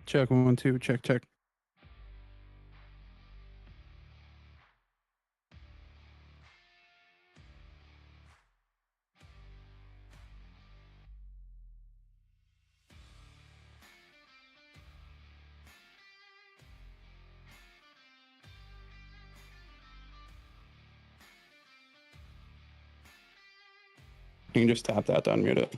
Check 1 2. Check check. You can just tap that to unmute it.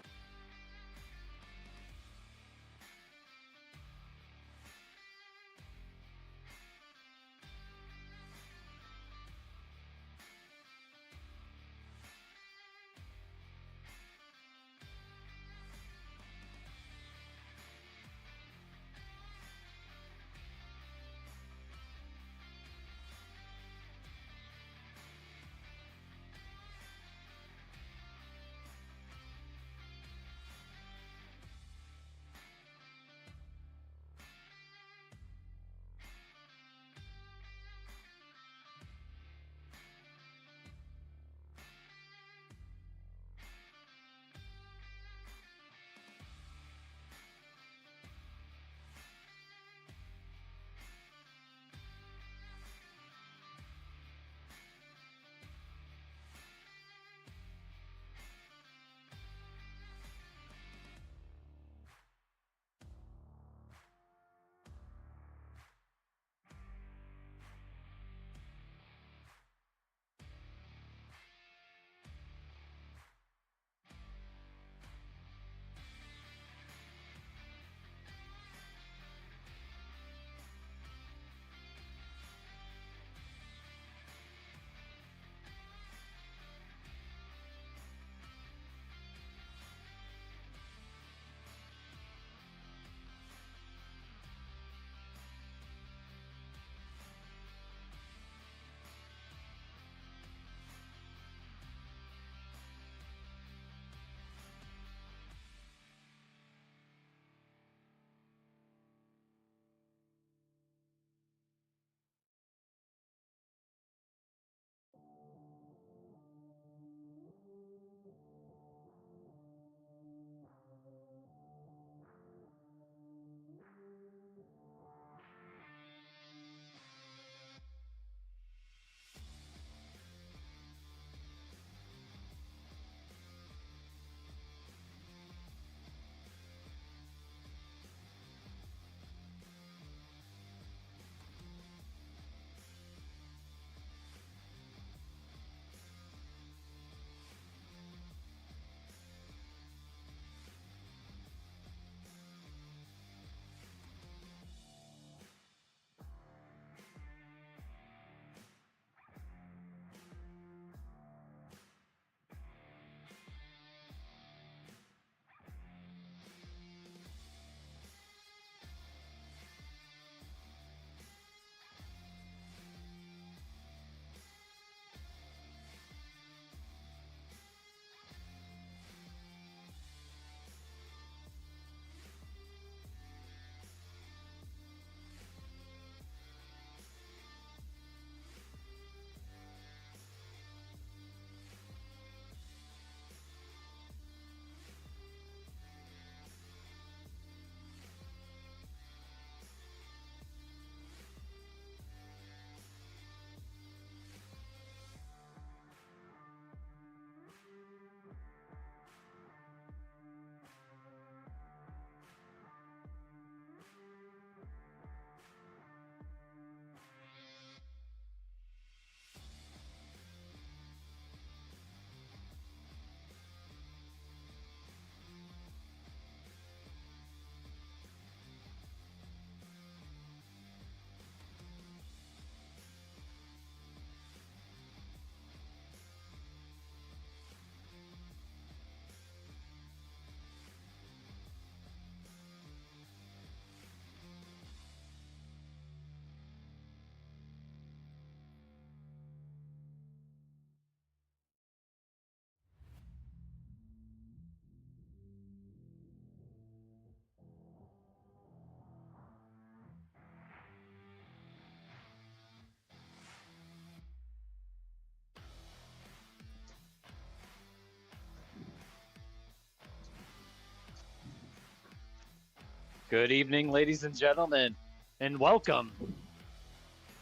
Good evening, ladies and gentlemen, and welcome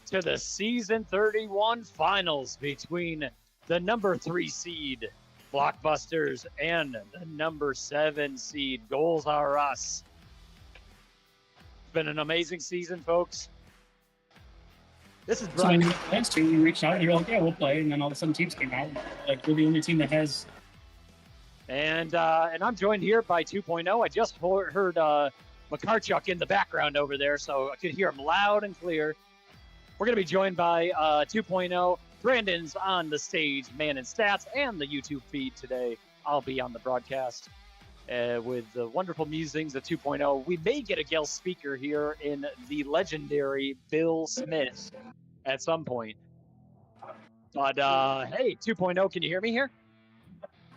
to the Season 31 Finals between the number 3 seed, Blockbusters, and the number 7 seed, Goals Are Us. It's been an amazing season, folks. This is Brian. So last year, you reached out and you're like, yeah, we'll play. And then all of a sudden teams came out. Like, we're the only team that has. And I'm joined here by 2.0. I just heard McCarchuk in the background over there, so I could hear him loud and clear. We're going to be joined by 2.0. Brandon's on the stage, Man in Stats, and the YouTube feed today. I'll be on the broadcast with the wonderful musings of 2.0. We may get a guest speaker here in the legendary Bill Smith at some point. But, hey, 2.0, can you hear me here?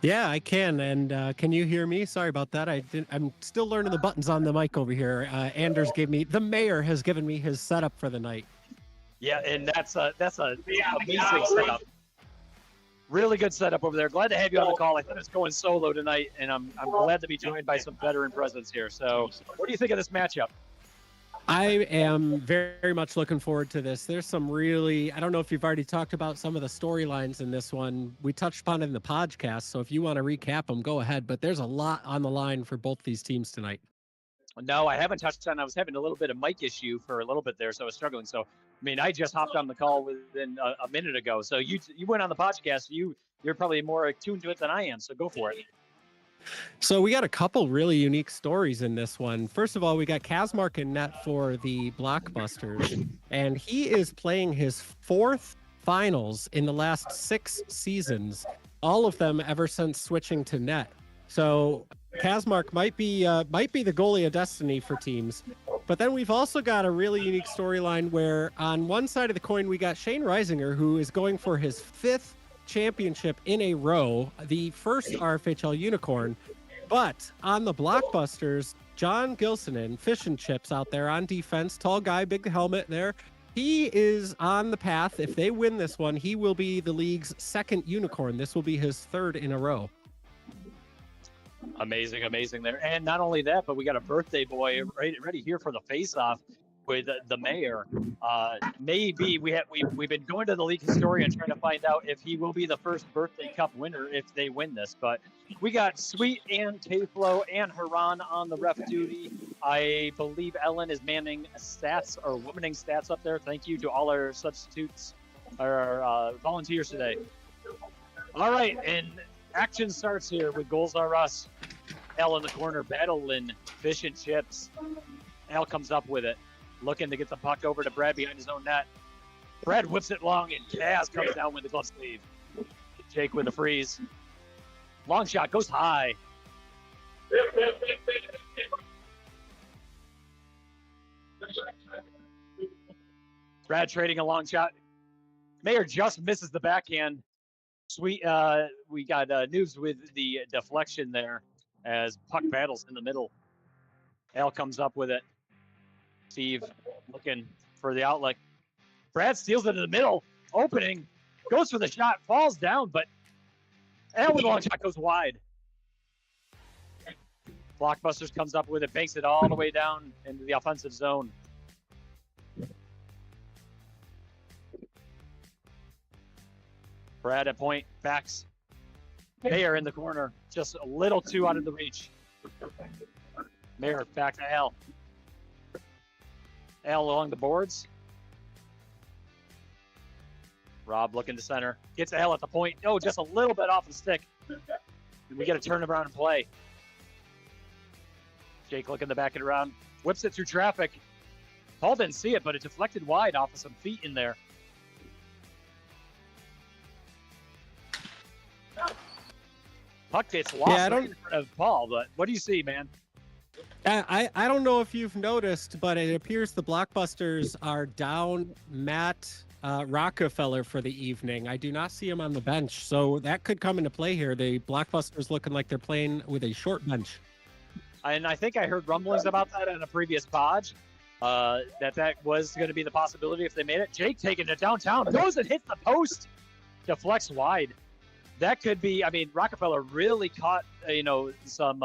Yeah, I can. And can you hear me? Sorry about that. I'm still learning the buttons on the mic over here. Anders the mayor has given me his setup for the night. Yeah, and that's amazing setup. Really good setup over there. Glad to have you on the call. I thought it's going solo tonight, and I'm glad to be joined by some veteran presence here. So, what do you think of this matchup? I am very much looking forward to this. There's some really, I don't know if you've already talked about some of the storylines in this one. We touched upon it in the podcast, so if you want to recap them, go ahead. But there's a lot on the line for both these teams tonight. No, I haven't touched on. I was having a little bit of mic issue for a little bit there, so I was struggling. So, I mean, I just hopped on the call within a minute ago. So you went on the podcast. You're probably more attuned to it than I am. So go for it. So we got a couple really unique stories in this one. First of all, we got Kazmark in net for the Blockbusters, and he is playing his 4th finals in the last 6 seasons, all of them ever since switching to net. So Kazmark might be the goalie of destiny for teams. But then we've also got a really unique storyline where on one side of the coin, we got Shane Reisinger, who is going for his 5th championship in a row, the first RFHL unicorn. But on the Blockbusters, John Gilsonen, fish and chips out there on defense, tall guy, big helmet there. He is on the path. If they win this one, he will be the league's 2nd unicorn. This will be his 3rd in a row. Amazing there. And not only that, but we got a birthday boy ready here for the face-off with the mayor. Maybe we've been going to the league historian trying to find out if he will be the first birthday cup winner if they win this. But we got Sweet and K-Flow and Haran on the ref duty. I believe Ellen is manning stats or womaning stats up there. Thank you to all our substitutes, our volunteers today. All right, and action starts here with Goals Are Us. Al in the corner battling fish and chips. Al comes up with it, looking to get the puck over to Brad behind his own net. Brad whips it long, and Kaz comes down with the glove sleeve. Jake with the freeze. Long shot goes high. Brad trading a long shot. Mayor just misses the backhand. Sweet, we got news with the deflection there as puck battles in the middle. Al comes up with it. Steve looking for the outlet. Brad steals it in the middle. Opening. Goes for the shot. Falls down, but Al with a long shot goes wide. Blockbusters comes up with it. Banks it all the way down into the offensive zone. Brad at point. Backs. Mayor in the corner. Just a little too out of the reach. Mayor back to Al. Al along the boards. Rob looking to center. Gets Al at the point. Oh, just a little bit off the stick. And we get a turn around and play. Jake looking to back it around. Whips it through traffic. Paul didn't see it, but it deflected wide off of some feet in there. Puck gets lost right in front of Paul, but what do you see, man? I don't know if you've noticed, but it appears the Blockbusters are down Matt Rockefeller for the evening. I do not see him on the bench, so that could come into play here. The Blockbusters looking like they're playing with a short bench. And I think I heard rumblings about that in a previous pod, that was going to be the possibility if they made it. Jake taking it downtown, goes and hits the post, deflects wide. That could be, I mean, Rockefeller really caught, some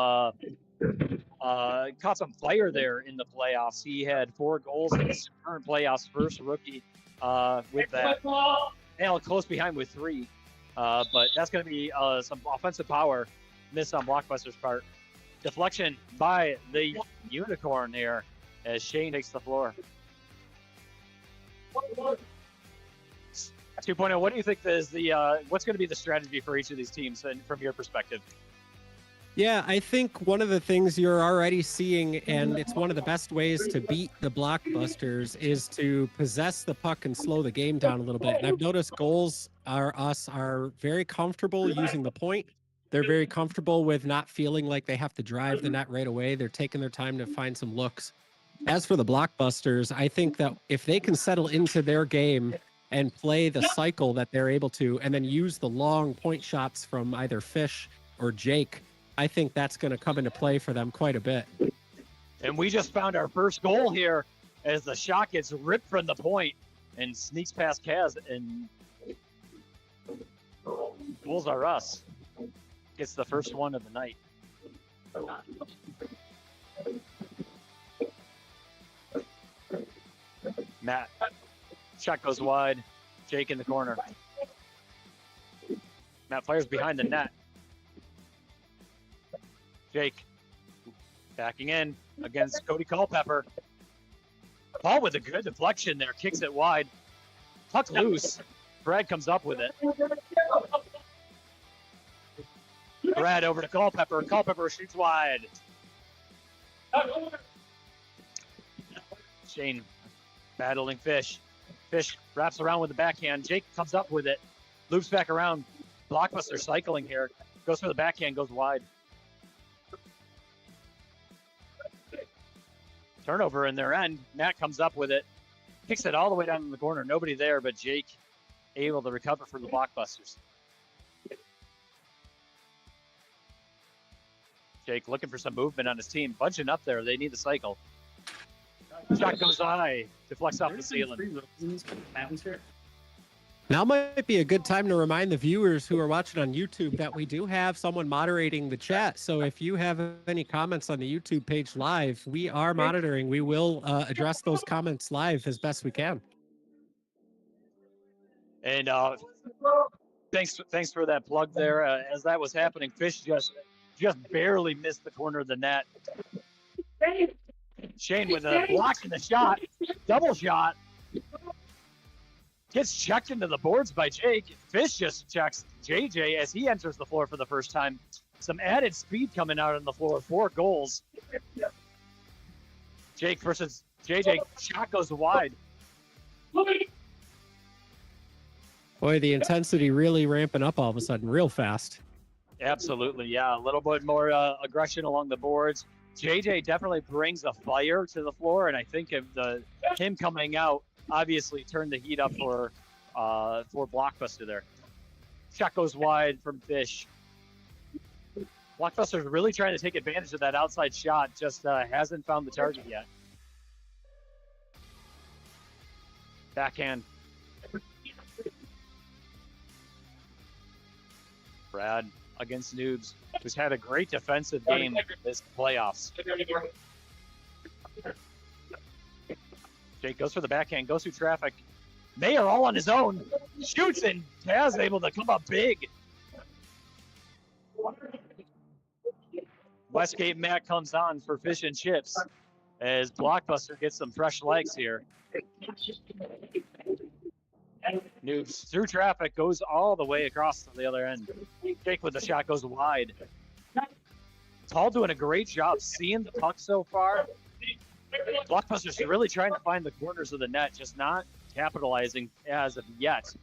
caught some fire there in the playoffs. He had 4 goals in his current playoffs, first rookie with that. And close behind with 3. But that's going to be some offensive power missed on Blockbuster's part. Deflection by the Unicorn there as Shane takes the floor. 2.0, what do you think is what's going to be the strategy for each of these teams and from your perspective? Yeah, I think one of the things you're already seeing, and it's one of the best ways to beat the Blockbusters, is to possess the puck and slow the game down a little bit. And I've noticed goals are very comfortable using the point. They're very comfortable with not feeling like they have to drive the net right away. They're taking their time to find some looks. As for the Blockbusters, I think that if they can settle into their game and play the cycle that they're able to, and then use the long point shots from either Fish or Jake, I think that's going to come into play for them quite a bit. And we just found our first goal here as the shot gets ripped from the point and sneaks past Kaz, and Bulls are us. It's the first one of the night. Matt, shot goes wide. Jake in the corner. Matt fires behind the net. Jake backing in against Cody Culpepper. Paul with a good deflection there, kicks it wide. Puck loose. Brad comes up with it. Brad over to Culpepper. Culpepper shoots wide. Shane battling Fish. Fish wraps around with the backhand. Jake comes up with it. Loops back around. Blockbuster cycling here. Goes for the backhand, goes wide. Turnover in their end. Matt comes up with it. Kicks it all the way down in the corner. Nobody there, but Jake able to recover from the Blockbusters. Jake looking for some movement on his team. Bunching up there. They need the cycle. Shot goes high. Deflects off the ceiling. Now might be a good time to remind the viewers who are watching on YouTube that we do have someone moderating the chat. So if you have any comments on the YouTube page live, we are monitoring. We will address those comments live as best we can. And thanks for that plug there. As that was happening, Fish just barely missed the corner of the net. Shane with a block in the shot, double shot. Gets checked into the boards by Jake. Fish just checks JJ as he enters the floor for the first time. Some added speed coming out on the floor. 4 goals. Jake versus JJ. Shot goes wide. Boy, the intensity really ramping up all of a sudden, real fast. Absolutely, yeah. A little bit more aggression along the boards. JJ definitely brings a fire to the floor, and I think of him coming out obviously turned the heat up for Blockbuster there. Shot goes wide from Fish. Blockbuster's really trying to take advantage of that outside shot, just hasn't found the target yet. Backhand. Brad against Noobs, who's had a great defensive game this playoffs. Jake goes for the backhand, goes through traffic. Mayer all on his own, shoots, and Taz able to come up big. Westgate Matt comes on for Fish and Chips as Blockbuster gets some fresh legs here. Noobs through traffic, goes all the way across to the other end. Jake with the shot goes wide. Tall doing a great job seeing the puck so far. Blockbuster's really trying to find the corners of the net, just not capitalizing as of yet.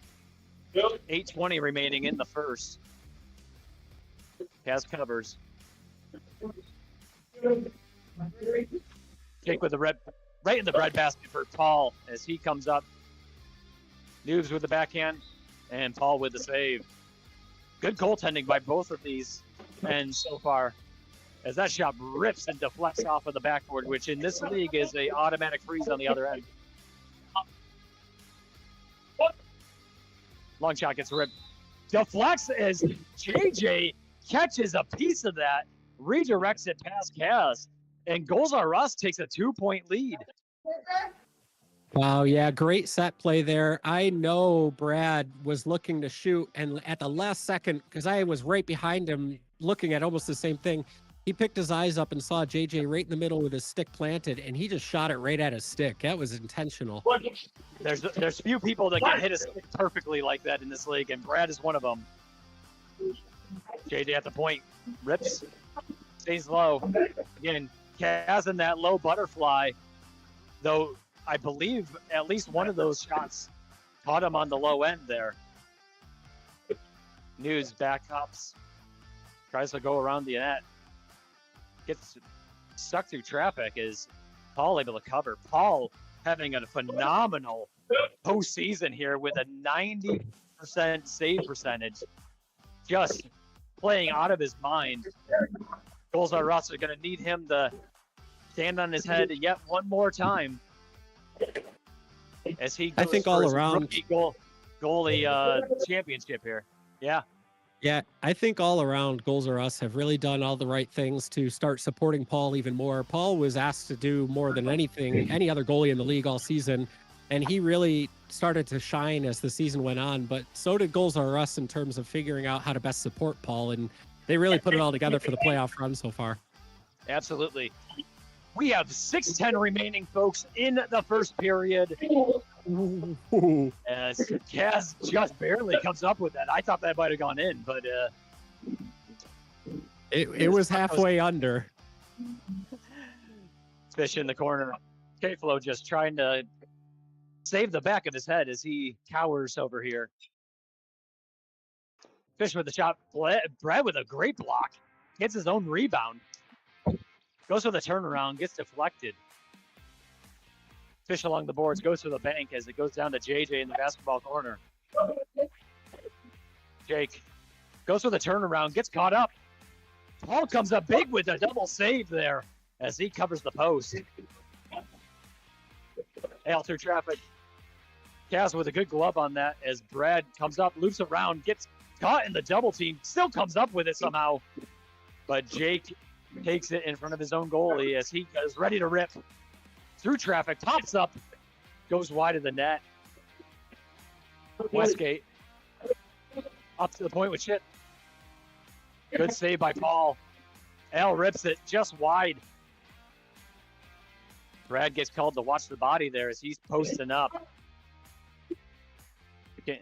8:20 remaining in the first. Kaz covers. Jake with the right in the breadbasket for Paul as he comes up. Noobs with the backhand and Paul with the save. Good goaltending by both of these ends so far, as that shot rips and deflects off of the backboard, which in this league is a automatic freeze on the other end. Long shot gets ripped. Deflects as JJ catches a piece of that, redirects it past Kaz. And Goals Are Us takes a 2-point lead. Wow, yeah, great set play there. I know Brad was looking to shoot, and at the last second, because I was right behind him looking at almost the same thing, he picked his eyes up and saw JJ right in the middle with his stick planted, and he just shot it right at his stick. That was intentional. There's few people that can hit a stick perfectly like that in this league, and Brad is one of them. JJ at the point, rips, stays low. Again, Kaz in that low butterfly, though I believe at least one of those shots caught him on the low end there. News backups, tries to go around the net, gets stuck through traffic. Is Paul able to cover? Paul having a phenomenal postseason here with a 90% save percentage, just playing out of his mind. Goals Are Us are going to need him to stand on his head yet one more time as he goes I think for all his around rookie goalie championship here. Yeah. Yeah, I think all around Goals Are Us have really done all the right things to start supporting Paul even more. Paul was asked to do more than anything, any other goalie in the league all season, and he really started to shine as the season went on, but so did Goals Are Us in terms of figuring out how to best support Paul, and they really put it all together for the playoff run so far. Absolutely. We have 6:10 remaining, folks, in the first period. As Kaz just barely comes up with that. I thought that might have gone in, but it was halfway under. Fish in the corner. K-Flow just trying to save the back of his head as he cowers over here. Fish with the shot. Brad with a great block. Gets his own rebound. Goes for the turnaround. Gets deflected. Fish along the boards. Goes to the bank as it goes down to JJ in the basketball corner. Jake goes for the turnaround. Gets caught up. Paul comes up big with a double save there as he covers the post. Hail through traffic. Kaz with a good glove on that as Brad comes up, loops around, gets caught in the double team, still comes up with it somehow. But Jake takes it in front of his own goalie as he is ready to rip through traffic, pops up, goes wide of the net. Westgate up to the point with shit. Good save by Paul. Al rips it just wide. Brad gets called to watch the body there as he's posting up. Okay.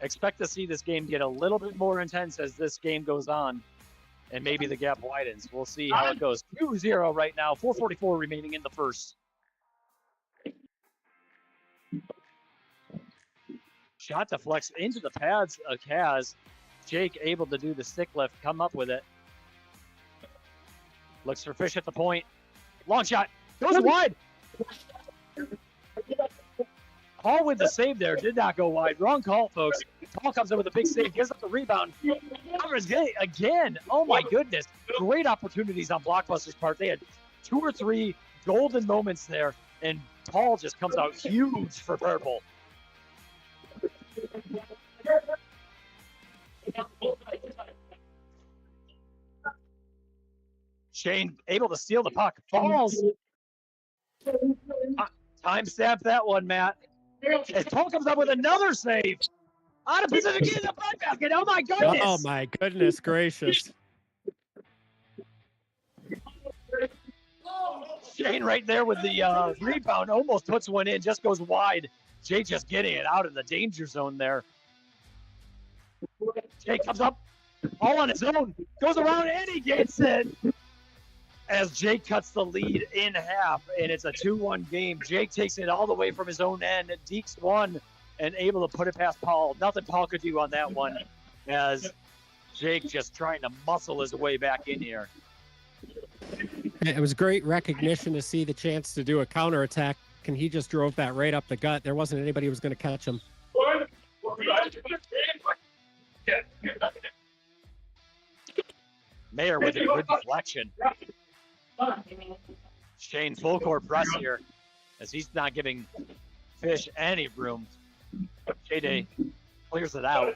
Expect to see this game get a little bit more intense as this game goes on, and maybe the gap widens. We'll see how it goes. 2-0 right now, 4:44 remaining in the first. Shot deflects into the pads of Kaz. Jake able to do the stick lift, come up with it. Looks for Fish at the point. Long shot, goes wide. Paul with the save there, did not go wide. Wrong call, folks. Paul comes in with a big save, gives up the rebound. Covers again. Oh my goodness. Great opportunities on Blockbuster's part. They had 2 or 3 golden moments there, and Paul just comes out huge for purple. Shane able to steal the puck. Falls. Time stamp that one, Matt. As Paul comes up with another save. Out of position, get in the front basket. Oh my goodness. Oh my goodness gracious. Shane right there with the rebound, almost puts one in, just goes wide. Jay just getting it out of the danger zone there. Jay comes up all on his own, goes around and he gets it. As Jake cuts the lead in half, and it's a 2-1 game. Jake takes it all the way from his own end, and Deeks one, and able to put it past Paul. Nothing Paul could do on that one, as Jake just trying to muscle his way back in here. It was great recognition to see the chance to do a counterattack, and he just drove that right up the gut. There wasn't anybody who was going to catch him. Mayer with a good deflection. Shane full court press here as he's not giving Fish any room. J-Day clears it out.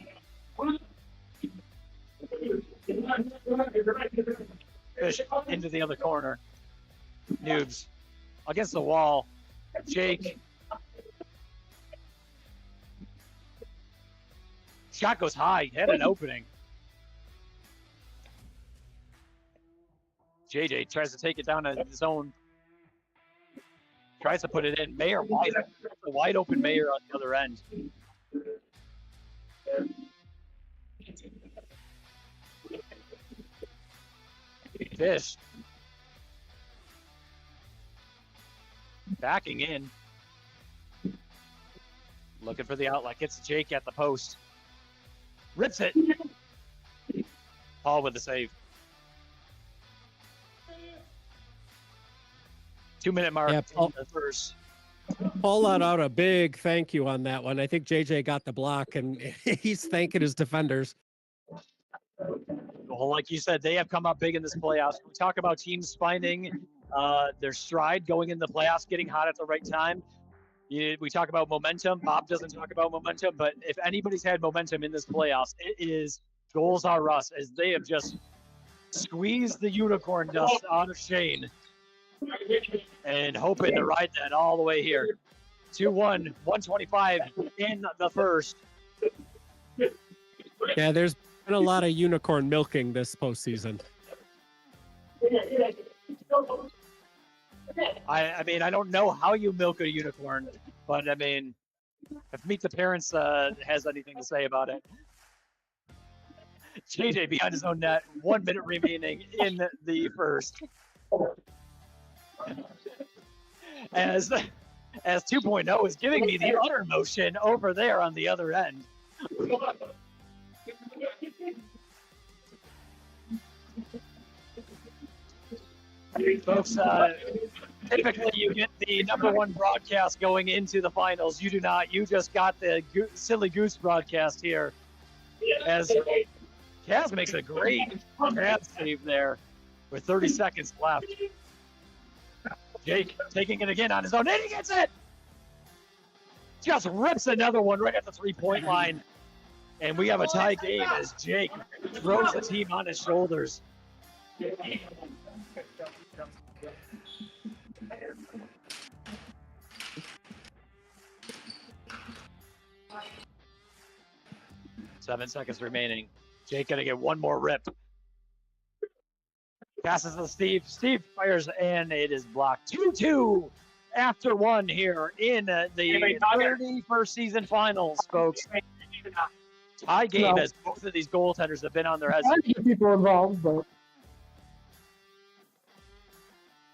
Fish into the other corner. Noobs against the wall. Jake. Shot goes high. Had an opening. JJ tries to take it down to his own. Tries to put it in. Mayer wide open Mayer on the other end. Fish. Backing in. Looking for the outlet. Gets Jake at the post. Rips it. Paul with the save. 2-minute mark Yeah, in the first. Paul let out a big thank you on that one. I think JJ got the block, and he's thanking his defenders. Well, like you said, they have come up big in this playoffs. We talk about teams finding their stride going in the playoffs, getting hot at the right time. We talk about momentum. Bob doesn't talk about momentum, but if anybody's had momentum in this playoffs, it is Goals Are Us, as they have just squeezed the unicorn dust out of Shane and hoping to ride that all the way here. 2-1, 125 in the first. Yeah, there's been a lot of unicorn milking this postseason. I mean, I don't know how you milk a unicorn, but I mean, if Meet the Parents has anything to say about it. JJ behind his own net, 1 minute remaining in the first. As 2.0 is giving me the utter motion over there on the other end. Folks, typically you get the #1 broadcast going into the finals. You do not. You just got the Silly Goose broadcast here. As Kaz makes a great grab save there with 30 seconds left. Jake taking it again on his own, and he gets it! Just rips another one right at the 3-point line. And we have a tie game as Jake throws the team on his shoulders. Seven seconds remaining. Jake gonna get one more rip. Passes to Steve. Steve fires, and it is blocked. 2-2 after one here in the 31st season finals, folks. Tie game as both of these goaltenders have been on their heads. I get people involved, but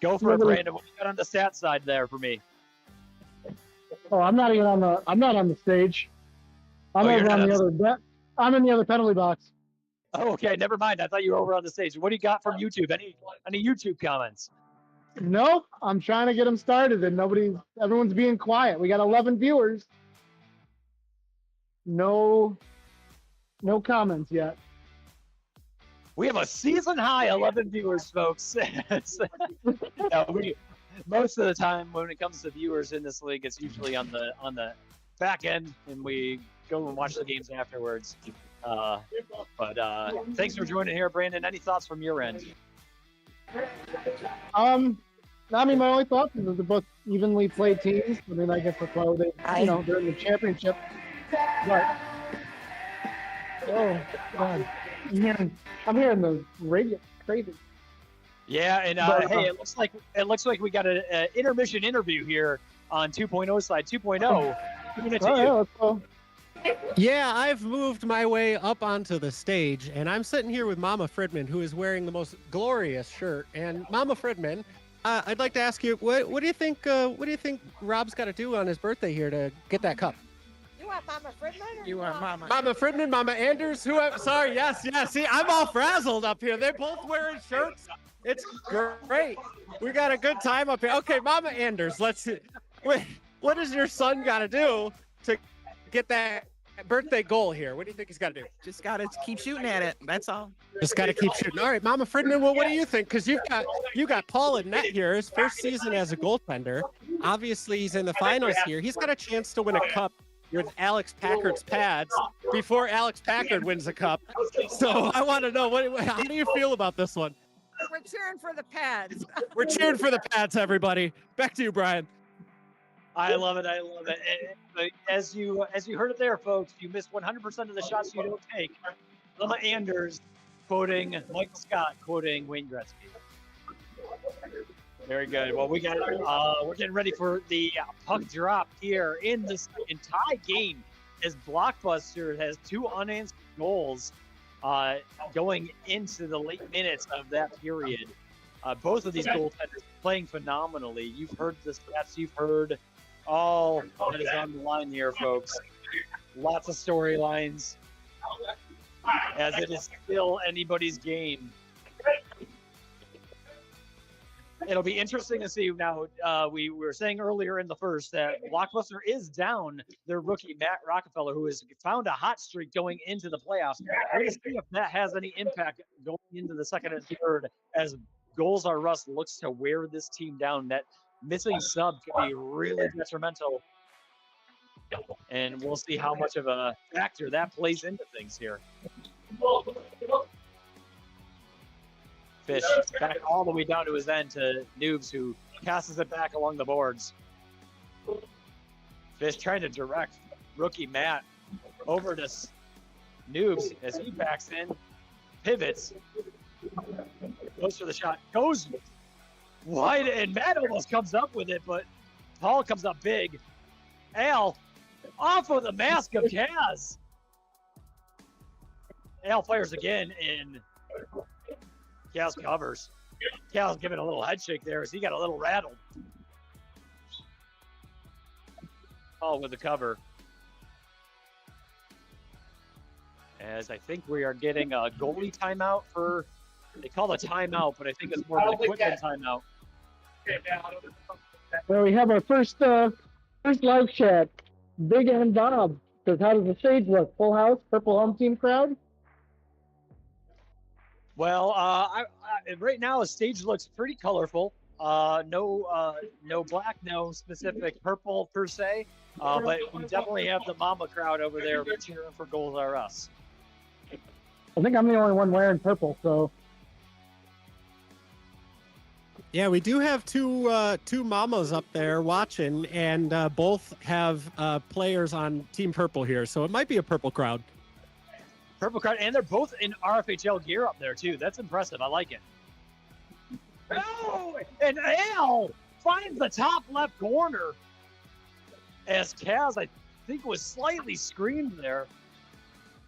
Go for it, Brandon. What you got on the stat side there for me? oh, I'm not on the stage. I'm you're over not on the on other. I'm in the other penalty box. Oh, okay. Never mind. I thought you were over on the stage. What do you got from YouTube? Any YouTube comments? No, I'm trying to get them started, and everyone's being quiet. We got 11 viewers. No comments yet. We have a season high 11 viewers, folks. No, most of the time when it comes to viewers in this league, it's usually on the back end, and we go and watch the games afterwards. But thanks for joining here, Brandon. Any thoughts from your end? I mean, my only thought is that they're both evenly played teams. I mean, I guess that's why they're in the championship. But oh God, I'm hearing the radio. Crazy. Yeah, and hey, it looks like we got an intermission interview here on 2.0 side. 2.0. Giving it to you. Yeah, let's go. Yeah, I've moved my way up onto the stage, and I'm sitting here with Mama Fridman, who is wearing the most glorious shirt. And Mama Fridman, I'd like to ask you, what do you think? What do you think Rob's got to do on his birthday here to get that cup? You want Mama Fridman? Or You want Mama? Mama Fridman, Mama Anders, sorry, yes. See, I'm all frazzled up here. They're both wearing shirts. It's great. We got a good time up here. Okay, Mama Anders, let's see. What does your son got to do to get that birthday goal here? What do you think he's got to do? Just gotta keep shooting at it. That's all. Just got to keep shooting. All right, Mama Fridman, well, what do you think? Because you got Paul in net here, his first season as a goaltender. Obviously, he's in the finals here. He's got a chance to win a cup with Alex Packard's pads before Alex Packard wins a cup. So I want to know, how do you feel about this one? We're cheering for the pads. We're cheering for the Pats, everybody. Back to you, Brian. I love it. But as you heard it there, folks, you missed 100% of the shots you don't take. Emma Anders quoting Michael Scott, quoting Wayne Gretzky. Very good. Well, we're getting ready for the puck drop here in this tie game as Blockbuster has 2 unanswered goals going into the late minutes of that period. Both of these goaltenders playing phenomenally. You've heard the stats. You've heard all that is on the line here, folks. Lots of storylines, as it is still anybody's game. It'll be interesting to see now. We were saying earlier in the first that Blockbuster is down their rookie, Matt Rockefeller, who has found a hot streak going into the playoffs. We're going to see if that has any impact going into the second and third as Goals Are Us looks to wear this team down. That missing sub can be really detrimental. And we'll see how much of a factor that plays into things here. Fish back all the way down to his end to Noobs, who passes it back along the boards. Fish trying to direct rookie Matt over to Noobs as he backs in, pivots, goes for the shot, goes wide, and Matt almost comes up with it, but Paul comes up big. Al off of the mask of Kaz. Al fires again, and Kaz covers. Kaz giving a little head shake there as he got a little rattled. Paul with the cover. As I think we are getting a goalie timeout for, they call it timeout, but I think it's more of an equipment timeout. Well, we have our first live chat. Big and Bob says, "How does the stage look? Full house, purple home team crowd?" Well, right now the stage looks pretty colorful. No black, no specific purple per se, but we definitely have the Mama crowd over there cheering for Goals Are Us. I think I'm the only one wearing purple, so. Yeah, we do have two mamas up there watching, and both have players on Team Purple here, so it might be a purple crowd. Purple crowd, and they're both in RFHL gear up there too. That's impressive. I like it. Oh, and Al finds the top left corner as Kaz, I think, was slightly screened there.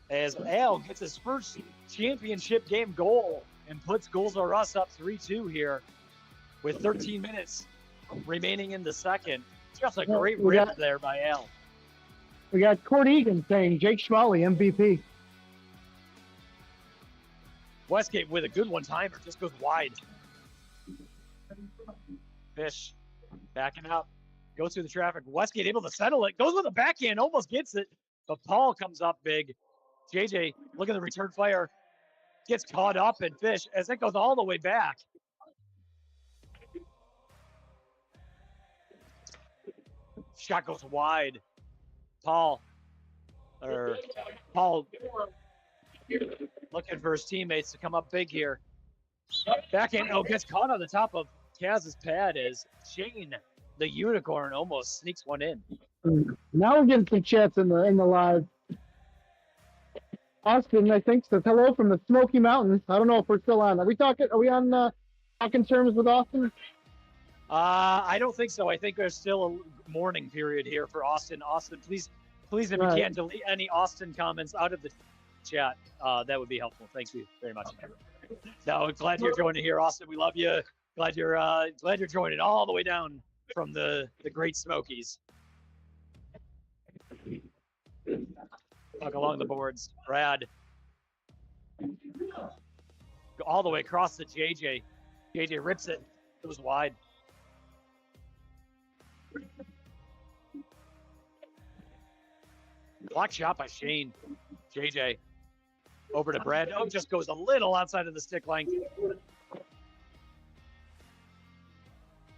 As Al gets his first championship game goal and puts Goals Are Us up 3-2 here with 13 minutes remaining in the second. Just a great rip there by Al. We got Court Egan saying Jake Schmalley MVP. Westgate with a good one-timer, just goes wide. Fish backing up, goes through the traffic. Westgate able to settle it, goes with a backhand, almost gets it, but Paul comes up big. JJ, look at the return fire, gets caught up in Fish as it goes all the way back. Shot goes wide. Paul looking for his teammates to come up big here. Backhand, gets caught on the top of Kaz's pad as Shane, the unicorn, almost sneaks one in. Now we're getting some chats in the live. Austin, I think, says hello from the Smoky Mountains. I don't know if we're still on. Are we on talking terms with Austin? I don't think so. I think there's still a mourning period here for Austin. Austin, please, if you can, delete any Austin comments out of the chat. That would be helpful. Thank you very much. No, glad you're joining here, Austin. We love you. Glad you're joining all the way down from the Great Smokies. Talk along the boards. Brad. All the way across to JJ. JJ rips it. It was wide. Block shot by Shane. JJ. Over to Brad. Just goes a little outside of the stick line.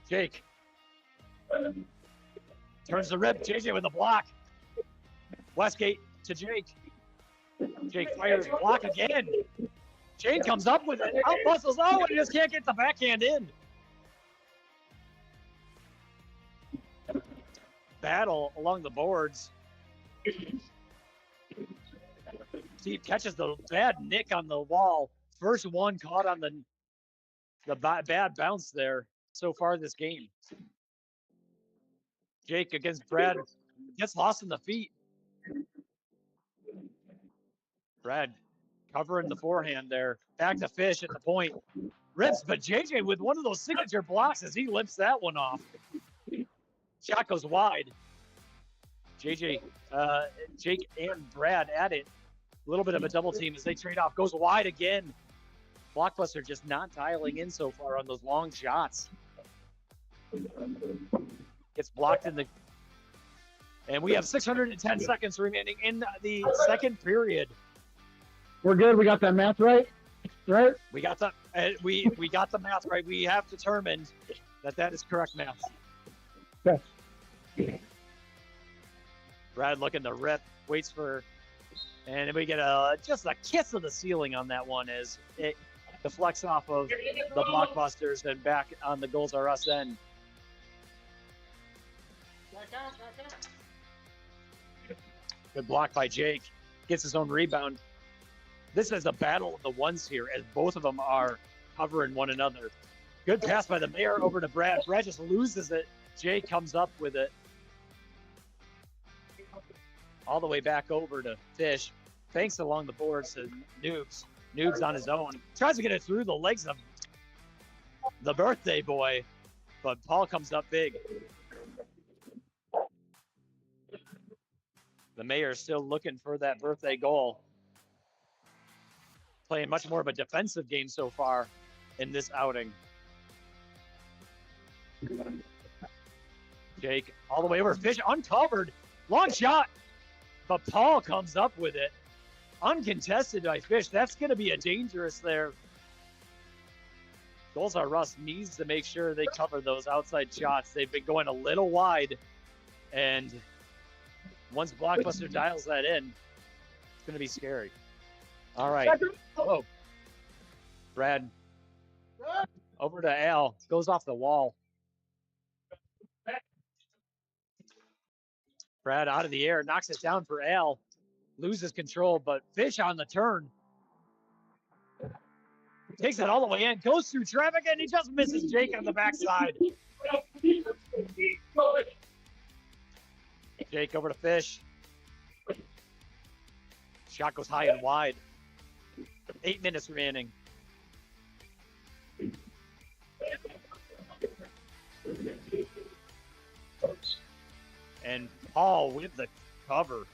Jake. Turns the rip. JJ with the block. Westgate to Jake. Jake fires block again. Jade comes up with it, out muscles, and he just can't get the backhand in. Battle along the boards. Steve catches the bad nick on the wall. First one caught on the bad bounce there so far this game. Jake against Brad gets lost in the feet. Brad covering the forehand there. Back to Fish at the point. Rips, but JJ with one of those signature blocks as he lifts that one off. Shot goes wide. JJ, Jake and Brad at it. A little bit of a double team as they trade off. Goes wide again. Blockbuster just not dialing in so far on those long shots. Gets blocked in the... And we have 610 seconds remaining in the second period. We're good. We got that math right? Right? We got the we got the math right. We have determined that is correct math. Okay. Brad looking to rip, waits for, and we get just a kiss of the ceiling on that one as it deflects off of the Blockbusters and back on the Goals Are Us end. Good block by Jake. Gets his own rebound. This is a battle of the ones here as both of them are covering one another. Good pass by the Mayor over to Brad. Brad just loses it. Jake comes up with it. All the way back over to Fish. Banks along the boards to Noobs. Noobs on his own. Tries to get it through the legs of the birthday boy, but Paul comes up big. The Mayor still looking for that birthday goal. Playing much more of a defensive game so far in this outing. Jake all the way over. Fish uncovered. Long shot. But Paul comes up with it. Uncontested by Fish. That's going to be a dangerous there. Goals Are Us needs to make sure they cover those outside shots. They've been going a little wide. And once Blockbuster dials that in, it's going to be scary. All right. Whoa. Brad. Over to Al. Goes off the wall. Brad out of the air. Knocks it down for Al. Loses control, but Fish on the turn. Takes it all the way in. Goes through traffic, and he just misses Jake on the backside. Jake over to Fish. Shot goes high and wide. 8 minutes remaining. And Paul with the cover.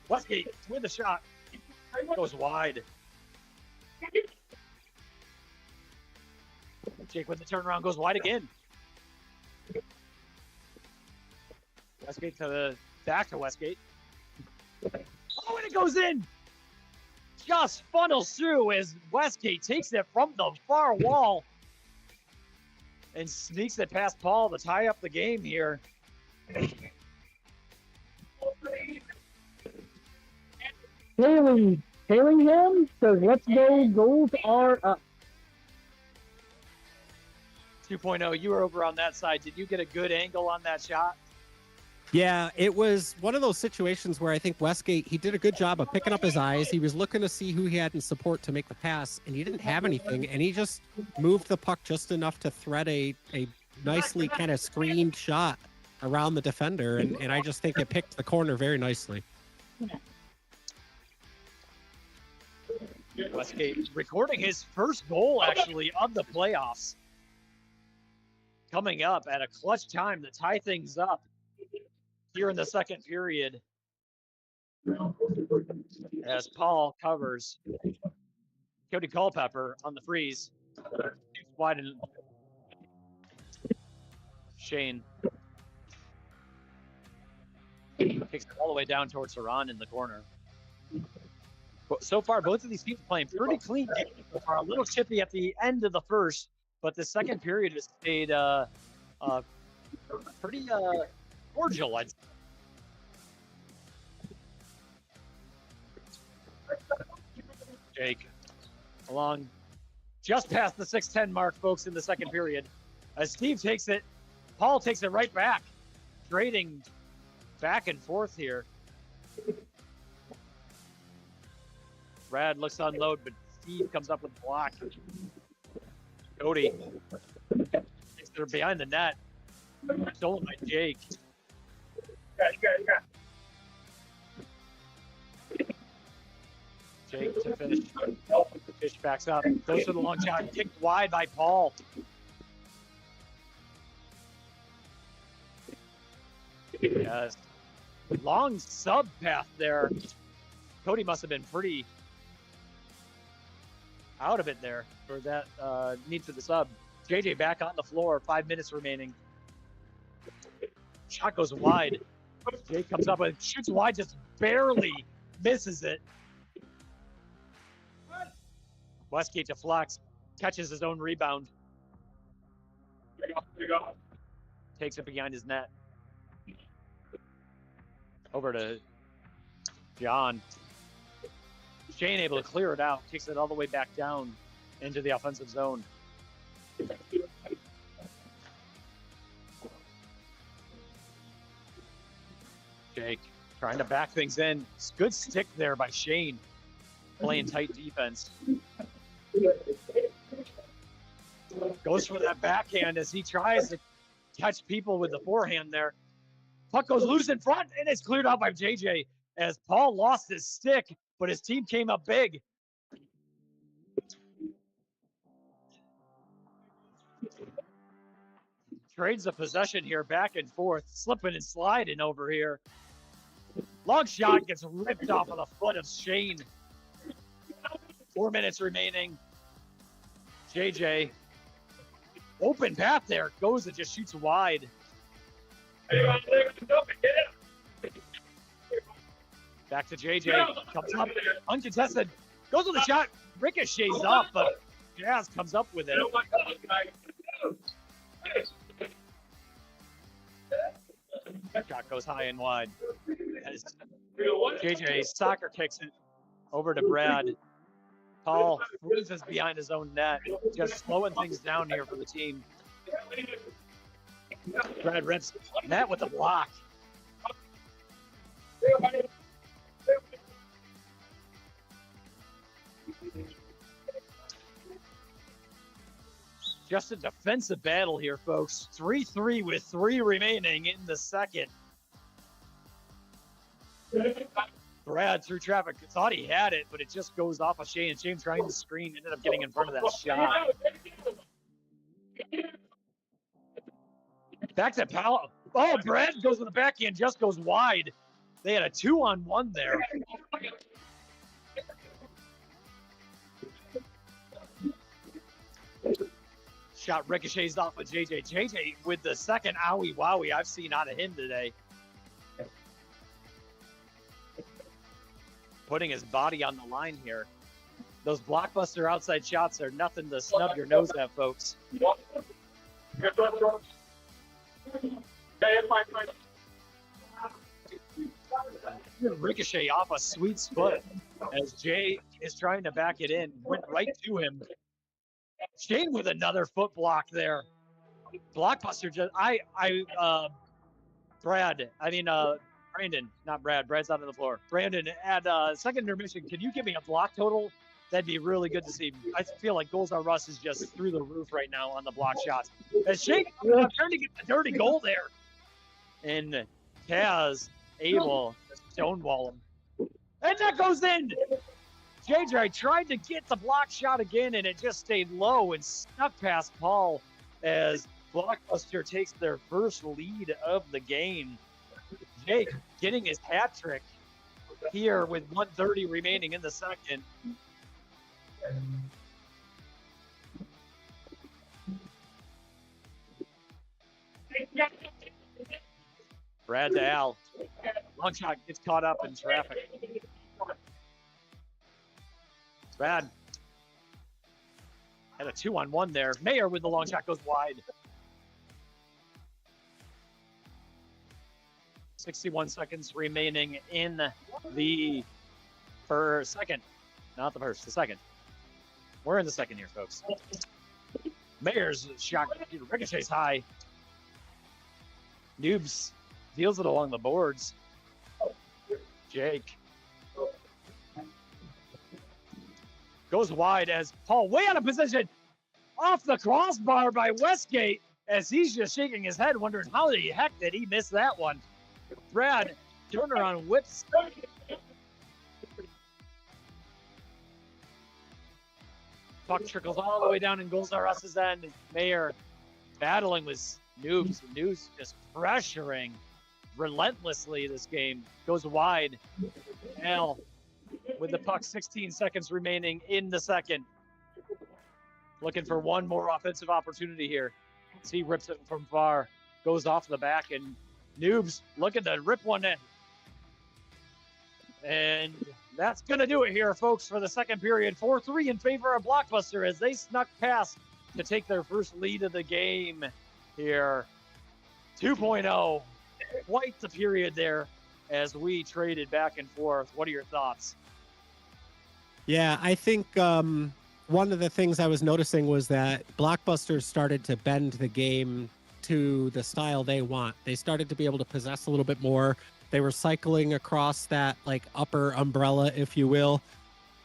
Westgate with the shot. Goes wide. Jake with the turnaround goes wide again. Westgate to the back to Westgate. Oh, and it goes in. Just funnels through as Westgate takes it from the far wall and sneaks it past Paul to tie up the game here. Hailing him says, let's go, Goals Are Up. 2.0, you were over on that side. Did you get a good angle on that shot? Yeah, it was one of those situations where I think Westgate, he did a good job of picking up his eyes. He was looking to see who he had in support to make the pass, and he didn't have anything, and he just moved the puck just enough to thread a nicely kind of screened shot around the defender, and I just think it picked the corner very nicely. Westgate recording his first goal, actually, of the playoffs. Coming up at a clutch time to tie things up here in the second period. As Paul covers Cody Culpepper on the freeze. Wide and Shane takes it all the way down towards Saran in the corner. But so far, both of these teams playing pretty clean games so far. A little chippy at the end of the first, but the second period has stayed pretty cordial, I'd say. Jake along just past the 6:10 mark, folks, in the second period. As Steve takes it, Paul takes it right back, trading back and forth here. Brad looks to unload, but Steve comes up with the block. Cody takes it behind the net. Stolen by Jake. Jake to finish. Fish backs up. Goes for the long shot. Kicked wide by Paul. Yes. Long sub path there. Cody must have been pretty out of it there for that need for the sub. JJ back on the floor. 5 minutes remaining. Shot goes wide. Jake comes up with shoots wide, just barely misses it. Westgate deflects, catches his own rebound. Takes it behind his net. Over to John. Shane able to clear it out, kicks it all the way back down into the offensive zone. Jake trying to back things in. Good stick there by Shane, playing tight defense. Goes for that backhand as he tries to catch people with the forehand there. Puck goes loose in front, and it's cleared out by JJ as Paul lost his stick, but his team came up big. Trades the possession here back and forth, slipping and sliding over here. Long shot gets ripped off of the foot of Shane. 4 minutes remaining. JJ, open path there, goes and just shoots wide. Back to JJ, comes up, uncontested, goes with the shot, ricochets off, but Jazz comes up with it. Shot goes high and wide. As JJ soccer kicks it over to Brad. Paul freezes behind his own net, just slowing things down here for the team. Brad rips net with a block. Just a defensive battle here, folks. 3-3 with 3 remaining in the second. Brad through traffic thought he had it, but it just goes off of Shane. Shane trying to screen, ended up getting in front of that shot. Back to Powell. Oh, Brad goes with the backhand, just goes wide. They had a 2-on-1 there. Shot ricochets off of JJ. JJ with the second owie wowie I've seen out of him today. Putting his body on the line here. Those blockbuster outside shots are nothing to snub your nose at, folks. Ricochet off a Sweet's foot as Jay is trying to back it in. Went right to him. Shane with another foot block there. Blockbuster just Brandon, not Brad. Brad's out on the floor. Brandon, at second intermission, can you give me a block total? That'd be really good to see. I feel like Goals R Us is just through the roof right now on the block shots. As Shane trying to get the dirty goal there. And Kaz able to stonewall him. And that goes in! JJ tried to get the block shot again, and it just stayed low and snuck past Paul as Blockbuster takes their first lead of the game. Jake getting his hat trick here with 1:30 remaining in the second. Brad to Al. Long shot gets caught up in traffic. Brad had a 2-on-1 there. Mayer with the long shot goes wide. 61 seconds remaining in the for second. Not the first, the second. We're in the second here, folks. Mayer's shot ricochets high. Noobs deals it along the boards. Jake goes wide as Paul way out of position. Off the crossbar by Westgate as he's just shaking his head, wondering how the heck did he miss that one. Brad turnaround whips. Puck trickles all the way down in Goals R Us's end. Mayer battling with Noobs. Noobs just pressuring relentlessly this game. Goes wide. Al with the puck, 16 seconds remaining in the second. Looking for one more offensive opportunity here. As he rips it from far. Goes off the back, and Noobs looking to rip one in. And that's going to do it here, folks, for the second period. 4-3 in favor of Blockbuster as they snuck past to take their first lead of the game here. 2.0. Quite the period there as we traded back and forth. What are your thoughts? Yeah, I think one of the things I was noticing was that Blockbusters started to bend the game to the style they want. They started to be able to possess a little bit more. They were cycling across that like upper umbrella, if you will.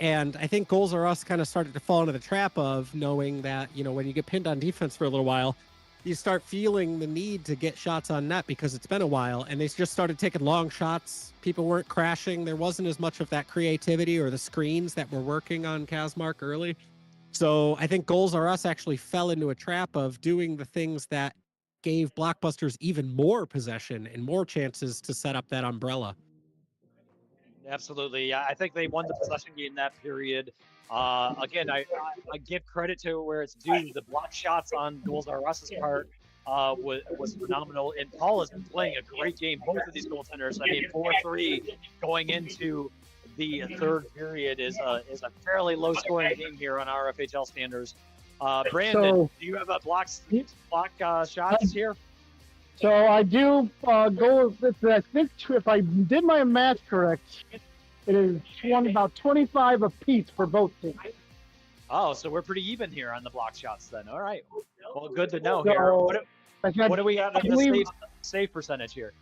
And I think Goals R Us kind of started to fall into the trap of knowing that, you know, when you get pinned on defense for a little while, you start feeling the need to get shots on net because it's been a while, and they just started taking long shots. People weren't crashing. There wasn't as much of that creativity or the screens that were working on Kazmark early. So I think Goals R Us actually fell into a trap of doing the things that gave Blockbusters even more possession and more chances to set up that umbrella. Absolutely. I think they won the possession game that period. Again, I give credit to where it's due. The block shots on Goals R Us's part was phenomenal. And Paul has been playing a great game. Both of these goaltenders. I mean, 4-3 going into the third period is a fairly low scoring game here on RFHL standards. Brandon, do you have a block shots here? So I do go. I think if I did my math correct, it is about 25 apiece for both teams. Oh, so we're pretty even here on the block shots then. All right. Well, good to know here. What do we got in the save percentage here?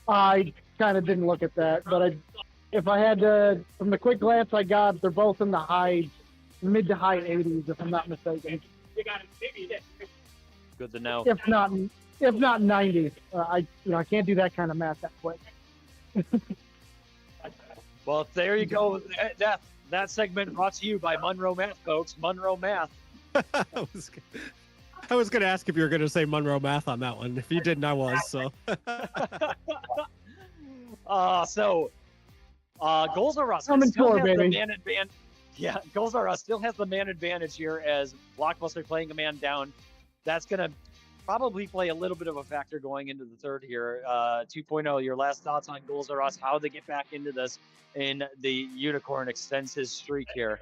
I kind of didn't look at that, but if I had to, from the quick glance I got, they're both in the mid to high 80s, if I'm not mistaken. Good to know. If not 90. I can't do that kind of math that quick. Well, there you go. That segment brought to you by Monroe Math, folks. Monroe Math. I was going to ask if you were going to say Monroe Math on that one. If you didn't, I was. So. Goals R Us still has the man advantage. Yeah, Goals R Us still has the man advantage here as Blockbuster playing a man down. That's going to probably play a little bit of a factor going into the third here. 2.0, your last thoughts on Goals R Us, how they get back into this, and the Unicorn extends his streak here.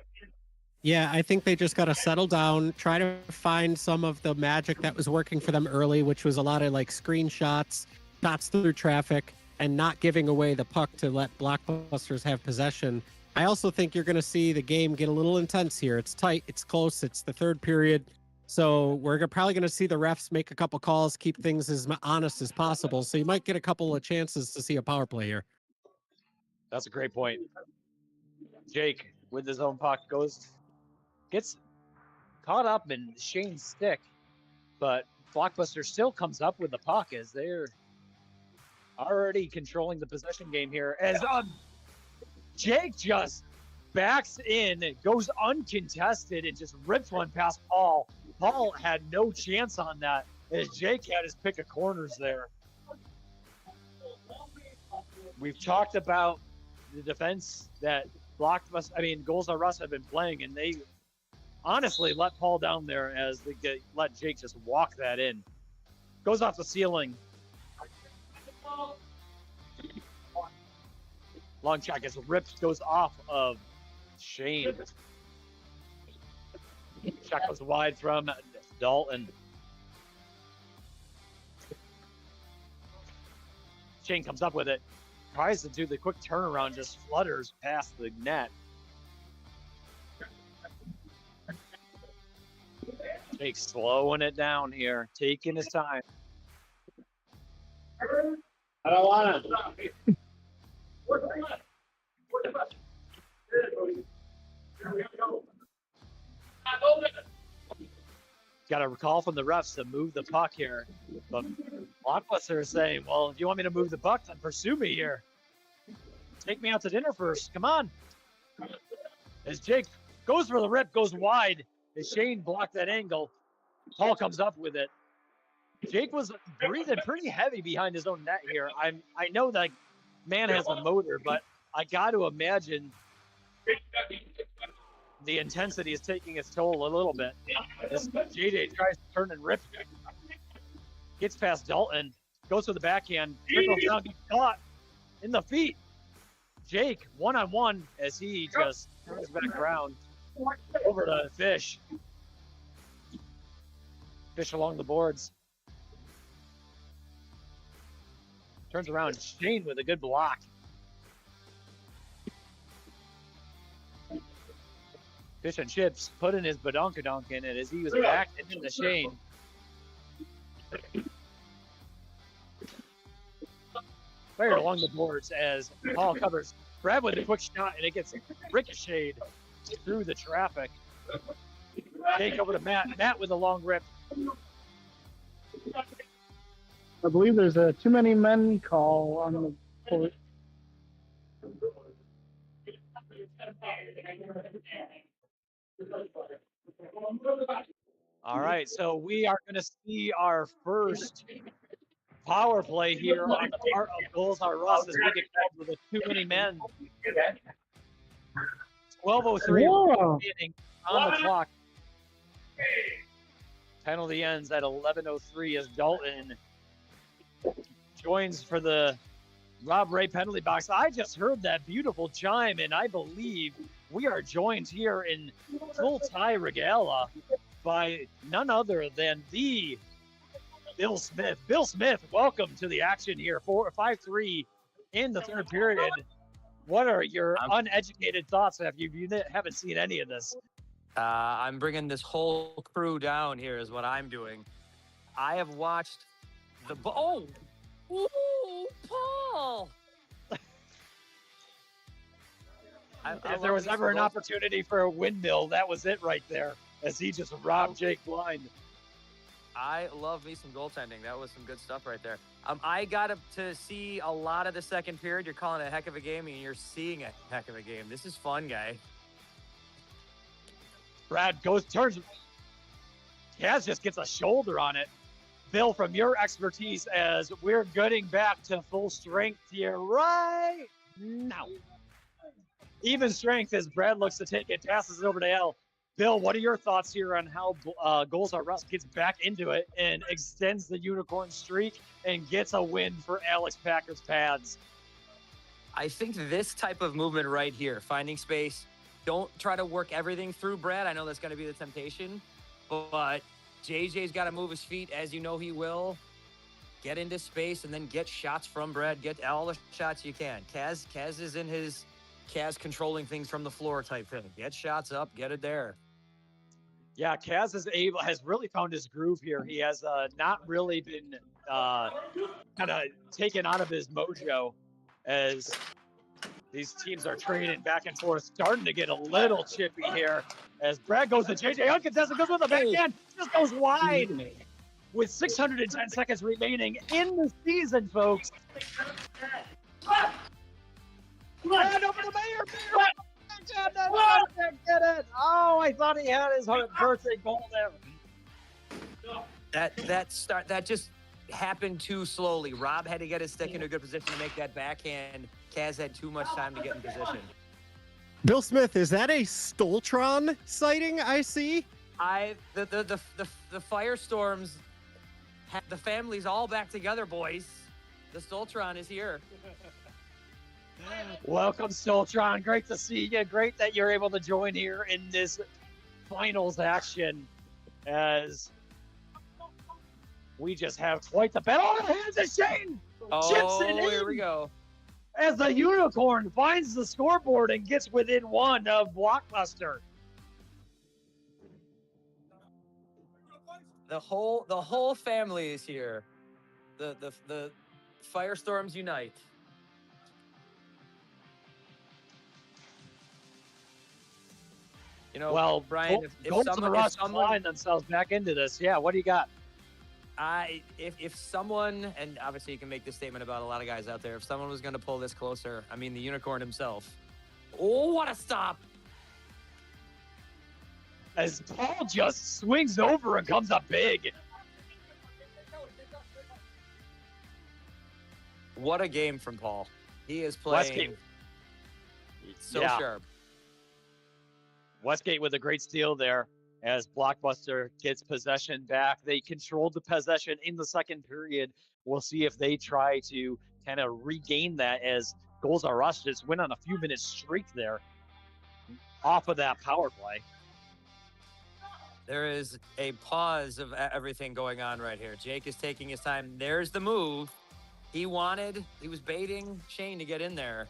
Yeah, I think they just got to settle down, try to find some of the magic that was working for them early, which was a lot of like screenshots, shots through traffic, and not giving away the puck to let Blockbusters have possession. I also think you're going to see the game get a little intense here. It's tight, it's close, it's the third period. So we're probably going to see the refs make a couple calls, keep things as honest as possible. So you might get a couple of chances to see a power play here. That's a great point. Jake, with his own puck, gets caught up in Shane's stick, but Blockbuster still comes up with the puck as they're already controlling the possession game here. As Jake just backs in, goes uncontested, and just rips one past Paul. Paul had no chance on that as Jake had his pick of corners there. We've talked about the defense that Goals R Us have been playing, and they honestly let Paul down there as they let Jake just walk that in. Goes off the ceiling. Long shot gets ripped, goes off of Shane. Shot goes wide from Dalton. Shane comes up with it. tries to do the quick turnaround, just flutters past the net. Jake slowing it down here, taking his time. I don't want to. Got a call from the refs to move the puck here. But Blockbuster is saying, well, if you want me to move the puck, then pursue me here. Take me out to dinner first. Come on. As Jake goes for the rip, goes wide. As Shane blocked that angle, Paul comes up with it. Jake was breathing pretty heavy behind his own net here. I know that man has a motor, but I got to imagine the intensity is taking its toll a little bit. As JJ tries to turn and rip, gets past Dalton, goes to the backhand, trickles down, gets caught in the feet. Jake, one-on-one, as he just turns back around over to Fish. Fish along the boards. Turns around, Shane with a good block. Fish and Chips put in his badonkadonk in it as he was backed into Shane. Fired along the boards as Paul covers Brad with a quick shot, and it gets ricocheted through the traffic. Take over to Matt. Matt with a long rip. I believe there's a too many men call on the court. All right, so we are going to see our first power play here on the part of Goals Are Rust as we get called with too many men. 12:03 remaining on the clock. Penalty ends at 11:03 as Dalton joins for the Rob Ray penalty box. I just heard that beautiful chime, and I believe we are joined here in full tie regala by none other than the Bill Smith. Bill Smith, welcome to the action here. 5-3 in the third period. What are your uneducated thoughts if you haven't seen any of this? I'm bringing this whole crew down here is what I'm doing. I have watched the... Oh! Ooh, Paul! If there was ever an opportunity for a windmill, that was it right there, as he just robbed Jake blind. I love me some goaltending. That was some good stuff right there. I got to see a lot of the second period. You're calling it a heck of a game, and you're seeing a heck of a game. This is fun, guy. Brad turns. Kaz just gets a shoulder on it. Bill, from your expertise, as we're getting back to full strength here right now. Even strength as Brad looks to take it, passes it over to Al. Bill, what are your thoughts here on how Goals Are Rust gets back into it and extends the unicorn streak and gets a win for Alex Packer's Pads? I think this type of movement right here, finding space, don't try to work everything through Brad. I know that's going to be the temptation, but JJ's got to move his feet, as you know he will. Get into space and then get shots from Brad. Get all the shots you can. Kaz is in his Kaz controlling things from the floor type thing. Get shots up, get it there. Yeah, Kaz has really found his groove here. He has not really been kind of taken out of his mojo as these teams are trading back and forth, starting to get a little chippy here as Brad goes to JJ uncontested, goes with the backhand, just goes wide with 610 seconds remaining in the season, folks. Brad over the Mayor. Get it. Oh, I thought he had his birthday goal there. That just happened too slowly. Rob had to get his stick into a good position to make that backhand. Kaz had too much time to get in position. Bill Smith, is that a Stoltron sighting I see? The firestorms, the family's all back together, boys. The Stoltron is here. Welcome, Stoltron. Great to see you. Great that you're able to join here in this finals action as we just have quite the battle. Oh, hands of Shane! Oh, here we go. as the Unicorn finds the scoreboard and gets within one of Blockbuster. The whole family is here. The Firestorms unite. You know, Well, Brian, Golden Rust flying themselves back into this. Yeah, what do you got? If someone, and obviously you can make this statement about a lot of guys out there, if someone was going to pull this closer, I mean, the Unicorn himself. Oh, what a stop! As Paul just swings over and comes up big. What a game from Paul. He is playing so sharp. Westgate with a great steal there as Blockbuster gets possession back. They controlled the possession in the second period. We'll see if they try to kind of regain that as Goals Are Us just went on a few minute streak there off of that power play. There is a pause of everything going on right here. Jake is taking his time. There's the move. He was baiting Shane to get in there.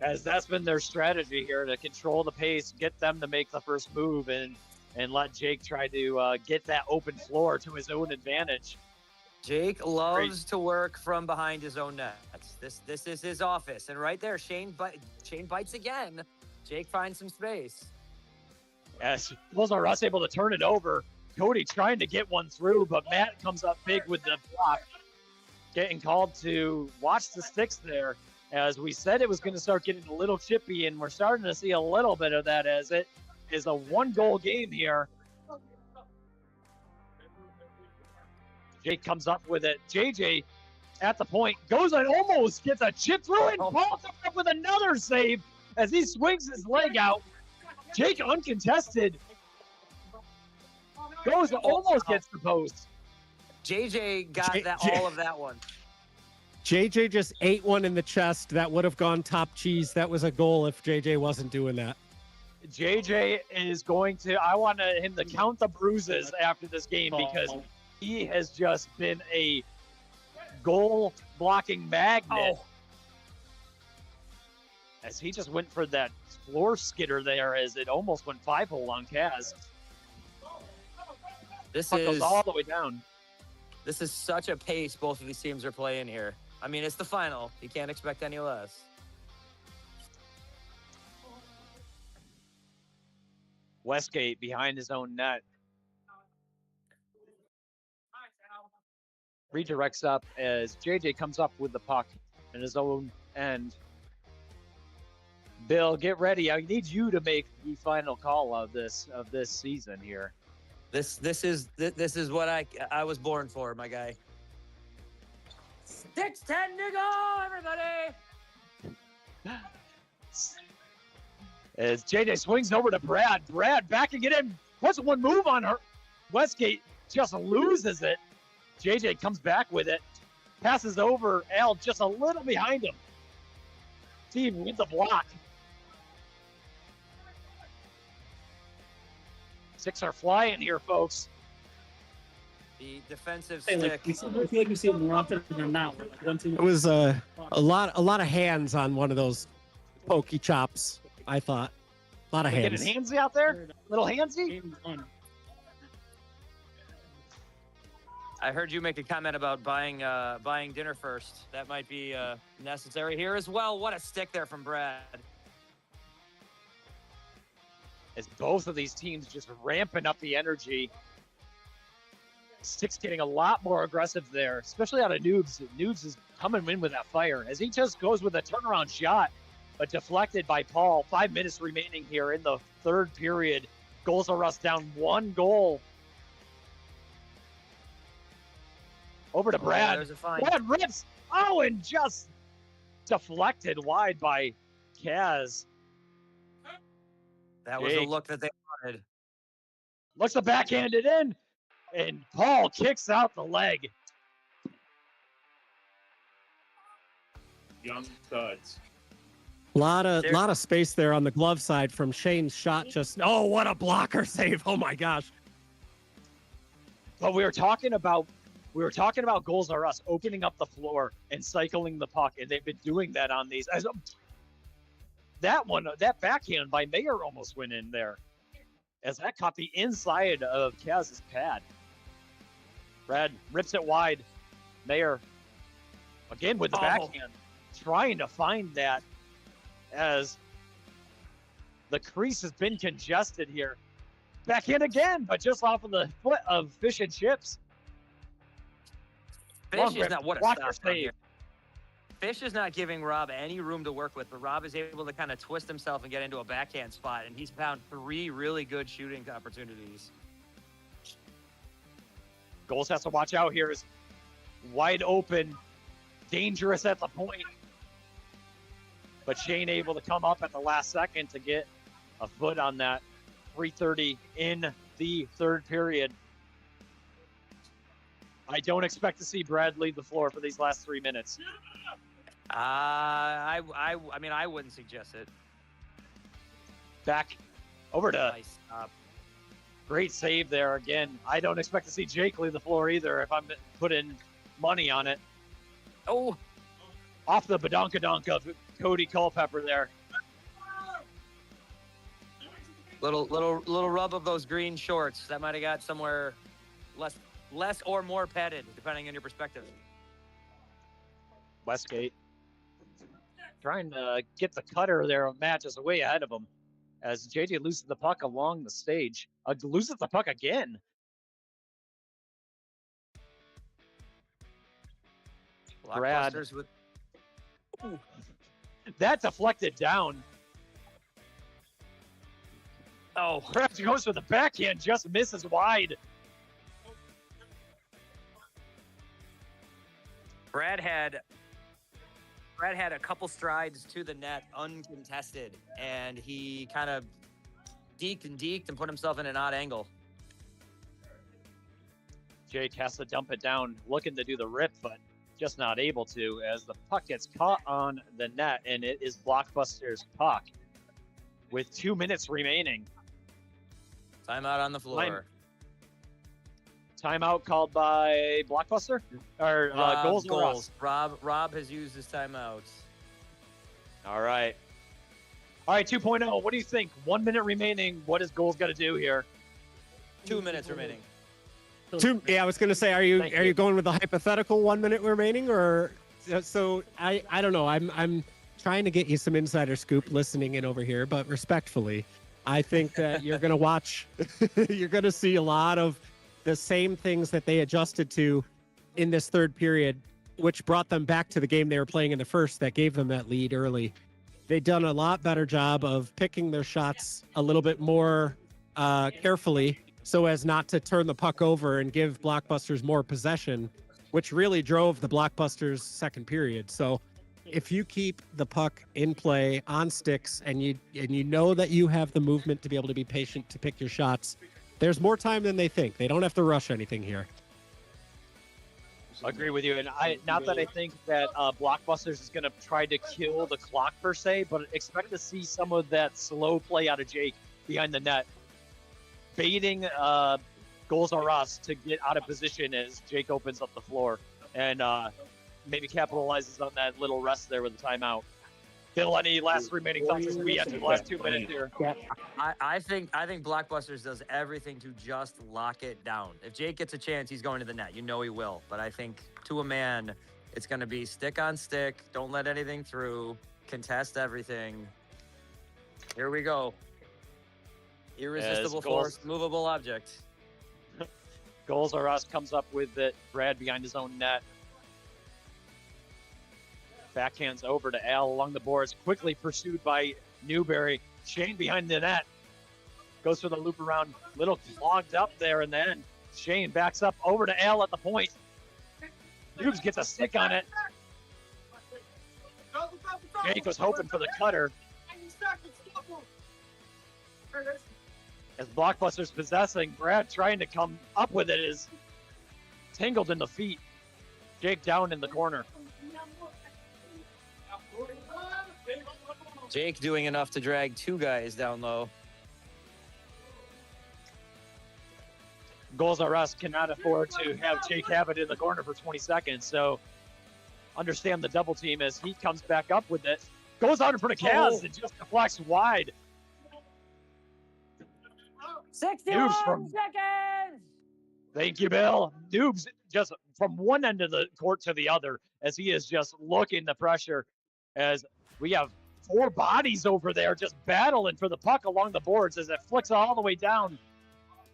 As that's been their strategy here, to control the pace, get them to make the first move, and let Jake try to get that open floor to his own advantage. Jake loves to work from behind his own nets. This is his office, and right there, Shane bites again. Jake finds some space. As Goals Are Us able to turn it over. Cody trying to get one through, but Matt comes up big with the block. Getting called to watch the sticks there. As we said, it was going to start getting a little chippy, and we're starting to see a little bit of that as it is a one-goal game here. Jake comes up with it. JJ at the point goes and almost gets a chip through, and Paul comes up with another save as he swings his leg out. Jake uncontested. Goes almost gets the post. JJ got all of that one. JJ just ate one in the chest. That would have gone top cheese. That was a goal if JJ wasn't doing that. JJ is going to, I want him to count the bruises after this game because he has just been a goal blocking magnet. As he just went for that floor skidder there as it almost went 5-hole on Kaz. This goes all the way down. This is such a pace both of these teams are playing here. I mean, it's the final. You can't expect any less. Westgate behind his own net. Redirects up as JJ comes up with the puck in his own end. Bill, get ready. I need you to make the final call of this season here. This is what I was born for, my guy. 6:10 to go, everybody. As JJ swings over to Brad. Brad backing it in. Puts one move on her. Westgate just loses it. JJ comes back with it. Passes over Al just a little behind him. Steve with the block. 6 are flying here, folks. The defensive Hey, stick. I feel like we see it more often than not. It was a lot of hands on one of those pokey chops. I thought a lot of hands. Getting handsy out there, little handsy. I heard you make a comment about buying dinner first. That might be necessary here as well. What a stick there from Brad. As both of these teams just ramping up the energy. Sticks getting a lot more aggressive there, especially out of Noobs. Noobs is coming in with that fire as he just goes with a turnaround shot, but deflected by Paul. 5 minutes remaining here in the third period. Goals Are Us down 1 goal. Over to Brad. There's a fine. Brad rips. Oh, and just deflected wide by Kaz. That was a look that they wanted. Looks to backhand it in. And Paul kicks out the leg. Young studs. Lot of space there on the glove side from Shane's shot. Just what a blocker save! Oh my gosh! But we were talking about We were talking about goals are us opening up the floor and cycling the puck, and they've been doing that on these. That backhand by Mayer almost went in there, as that caught the inside of Kaz's pad. Brad rips it wide. Mayer again with the backhand, trying to find that as the crease has been congested here. Backhand again, but just off of the foot of Fish and Chips. Fish is not what a Blocker stop save. here. Fish is not giving Rob any room to work with, but Rob is able to kind of twist himself and get into a backhand spot, and he's found 3 really good shooting opportunities. Goals has to watch out here. Is wide open, dangerous at the point. But Shane able to come up at the last second to get a foot on that. 3:30 in the third period. I don't expect to see Brad leave the floor for these last 3 minutes. I mean, I wouldn't suggest it. Back over to Nice stop. great save there again. I don't expect to see Jake leave the floor either if I'm putting money on it. Oh, Off the badonkadonk of Cody Culpepper there. little rub of those green shorts that might have got somewhere less or more padded, depending on your perspective. Westgate trying to get the cutter there of Matches way ahead of him as JJ loses the puck along the stage. Loses the puck again. Brad. Blockbusters with That deflected down. oh, Brad goes for the backhand, just misses wide. Brad had a couple strides to the net uncontested, and he kind of deked and put himself in an odd angle. Jake has to dump it down, looking to do the rip, but just not able to as the puck gets caught on the net, and it is Blockbuster's puck with 2 minutes remaining. Timeout on the floor. Timeout called by Blockbuster? Or goals. Rob has used his timeouts. All right. All right, 2.0. What do you think? 1 minute remaining. What is goals got to do here? 2 minutes remaining. Yeah, I was going to say, are you going with the hypothetical 1 minute remaining, or so? I don't know. I'm trying to get you some insider scoop listening in over here, but respectfully, I think that you're going to watch. You're going to see a lot of the same things that they adjusted to in this third period, which brought them back to the game they were playing in the first that gave them that lead early. They've done a lot better job of picking their shots a little bit more carefully so as not to turn the puck over and give Blockbusters more possession, which really drove the Blockbusters second period. So if you keep the puck in play on sticks and you know that you have the movement to be able to be patient to pick your shots, there's more time than they think. They don't have to rush anything here. I agree with you. And not that I think that Blockbusters is going to try to kill the clock per se, but expect to see some of that slow play out of Jake behind the net, baiting goals are us to get out of position as Jake opens up the floor and maybe capitalizes on that little rest there with the timeout. Bill, any last remaining thoughts as we enter the last 2 minutes here? I think Blockbusters does everything to just lock it down. If Jake gets a chance, he's going to the net. You know he will. But I think to a man, it's going to be stick on stick. Don't let anything through. Contest everything. Here we go. Irresistible force, movable object. Goals are us comes up with it. Brad behind his own net. Backhands over to Al along the boards, quickly pursued by Newberry. Shane behind the net. Goes for the loop around, little clogged up there, and then Shane backs up over to Al at the point. Hughes gets a stick on it. Jake was hoping for the cutter. As Blockbuster's possessing, Brad trying to come up with it is tangled in the feet. Jake down in the corner. Jake doing enough to drag 2 guys down low. Goals R Us cannot afford to have Jake have it in the corner for 20 seconds. So understand the double team as he comes back up with it. Goes out in front of Kaz and just deflects wide. 61 from- seconds. Thank you, Bill. Noobs just from one end of the court to the other as he is just looking the pressure as we have 4 bodies over there just battling for the puck along the boards as it flicks all the way down.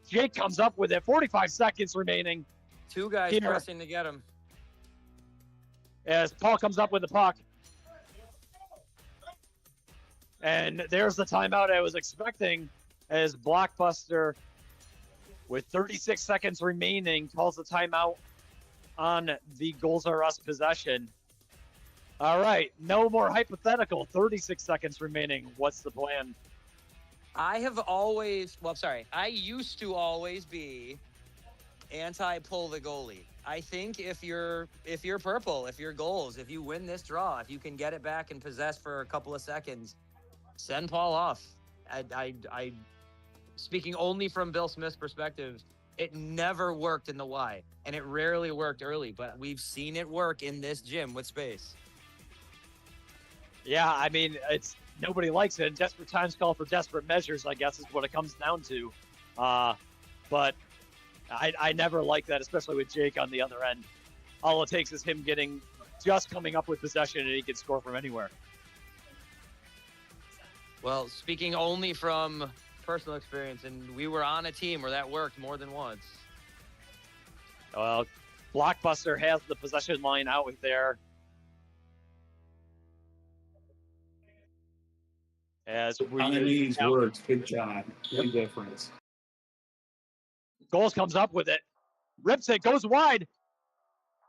Jake comes up with it. 45 seconds remaining 2 guys Here. pressing to get him. as Paul comes up with the puck. And there's the timeout I was expecting as Blockbuster, with 36 seconds remaining, calls the timeout on the Goals R Us possession. All right, no more hypothetical. 36 seconds remaining. What's the plan? I used to always be anti-pull the goalie. I think if you're purple, if you're goals, if you win this draw, if you can get it back and possess for a couple of seconds, send Paul off. I speaking only from Bill Smith's perspective, it never worked in the Y, and it rarely worked early, but we've seen it work in this gym with space. Yeah, I mean, it's nobody likes it. Desperate times call for desperate measures, I guess, is what it comes down to. But I never like that, especially with Jake on the other end. All it takes is him just coming up with possession, and he can score from anywhere. Well, speaking only from personal experience, and we were on a team where that worked more than once. Well, Blockbuster has the possession line out there. As we On the knees works. Good job. Good difference. Goals comes up with it. Rips it, goes wide.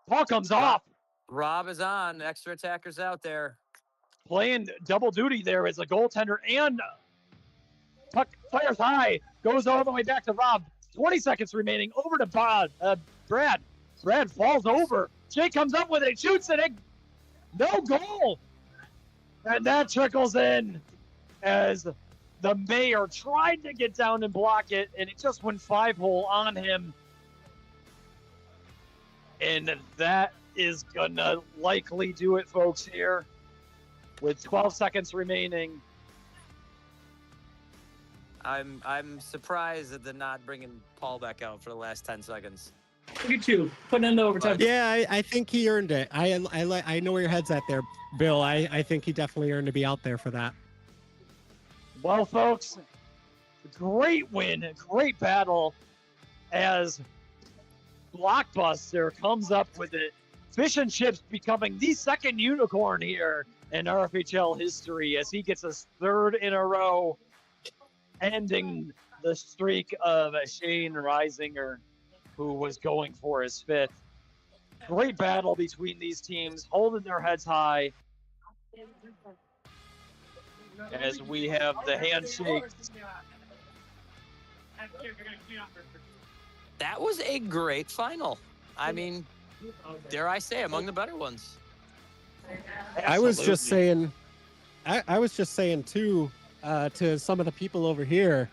Paul comes off. Rob is on. Extra attackers out there. Playing double duty there as a goaltender and puck fires high. Goes all the way back to Rob. 20 seconds remaining. Over to Brad. Brad falls over. Jake comes up with it. Shoots it. No goal. And that trickles in as the mayor tried to get down and block it, and it just went 5-hole on him. And that is going to likely do it, folks, here with 12 seconds remaining. I'm surprised that they're not bringing Paul back out for the last 10 seconds. Look at you putting in the overtime. Yeah, I think he earned it. I know where your head's at there, Bill. I think he definitely earned to be out there for that. Well, folks, great win, great battle as Blockbuster comes up with it. Fish and Chips becoming the second unicorn here in RFHL history as he gets his 3rd in a row, ending the streak of Shane Reisinger, who was going for his 5th. Great battle between these teams, holding their heads high as we have the handshake. That was a great final. I mean, dare I say, among the better ones. I was just saying too, to some of the people over here,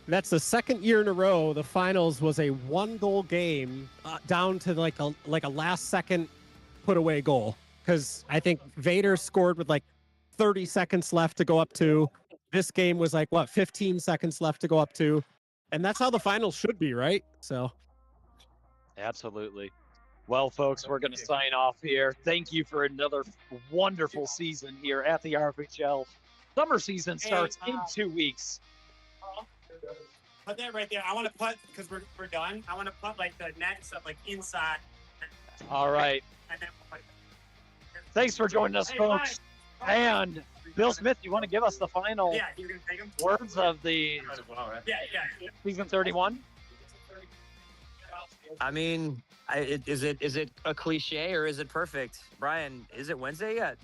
that's the 2nd year in a row the finals was a 1-goal game down to like a last second put away goal, because I think Vader scored with like 30 seconds left to go up to. This game was like 15 seconds left to go up to, and that's how the finals should be, right? So Absolutely. Well, folks, we're going to sign off here. Thank you for another wonderful season here at the RFHL. Summer season starts in 2 weeks. Put that right there. I want to put, because we're done, I want to put like the net stuff like inside. All right. And then Thanks for joining us, folks. And Bill Smith, you want to give us the final yeah, you're going to take them? words of the Yeah. season 31? I mean, is it a cliche or is it perfect? Brian, is it Wednesday yet?